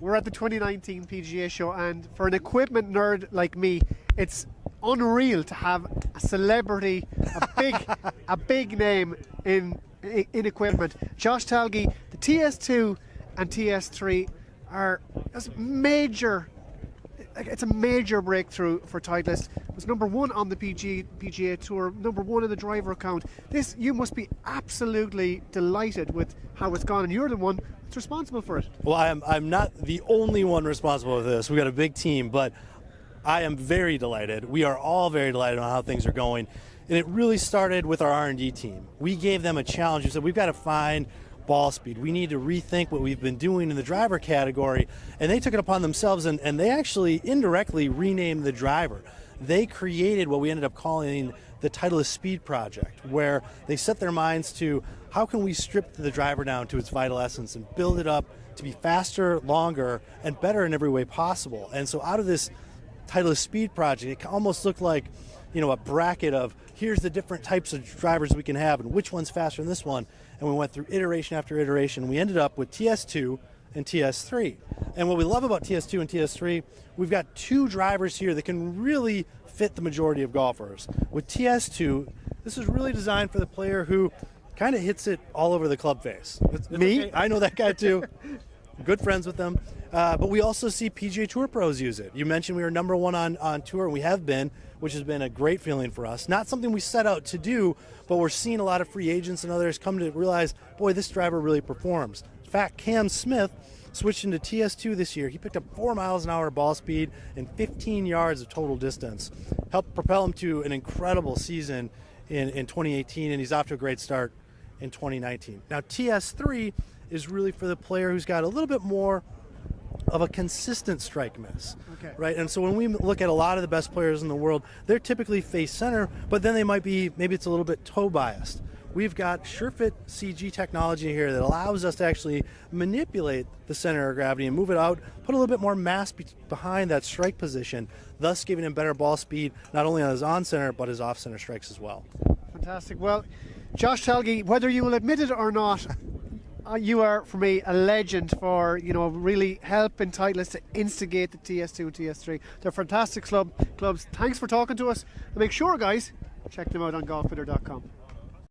We're at the 2019 PGA Show, and for an equipment nerd like me, it's unreal to have a celebrity, a big name in equipment. Josh Talgi, the TS2 and TS3 are major. It's a major breakthrough for Titleist. It was #1 on the PGA Tour, #1 in the driver count. This, you must be absolutely delighted with how it's gone, and you're the one that's responsible for it. Well, I'm not the only one responsible for this. We've got a big team, but I am very delighted. We are all very delighted on how things are going. And it really started with our R&D team. We gave them a challenge. We said, we've got to find ball speed. We need to rethink what we've been doing in the driver category. And they took it upon themselves, and they actually indirectly renamed the driver. They created what we ended up calling the Titleist Speed Project, where they set their minds to how can we strip the driver down to its vital essence and build it up to be faster, longer, and better in every way possible. And so out of this Titleist Speed Project, it almost looked like, a bracket of here's the different types of drivers we can have and which one's faster than this one. And we went through iteration after iteration. We ended up with TS2 and TS3. And what we love about TS2 and TS3, we've got two drivers here that can really fit the majority of golfers. With TS2, this is really designed for the player who kind of hits it all over the club face. It's Me? okay. I know that guy too. Good friends with them. But we also see PGA Tour pros use it. You mentioned we were #1 on tour, and we have been, which has been a great feeling for us. Not something we set out to do, but we're seeing a lot of free agents and others come to realize, boy, this driver really performs. In fact, Cam Smith switched into TS2 this year. He picked up 4 miles an hour ball speed and 15 yards of total distance. Helped propel him to an incredible season in 2018, and he's off to a great start in 2019. Now, TS3 is really for the player who's got a little bit more of a consistent strike miss, right? And so when we look at a lot of the best players in the world, they're typically face center, but then they might be, maybe it's a little bit toe biased. We've got SureFit CG technology here that allows us to actually manipulate the center of gravity and move it out, put a little bit more mass behind that strike position, thus giving him better ball speed, not only on his on-center, but his off-center strikes as well. Fantastic. Well, Josh Talgi, whether you will admit it or not, you are, for me, a legend for, really helping Titleist to instigate the TS2 and TS3. They're fantastic clubs. Thanks for talking to us. And make sure, guys, check them out on golffitter.com.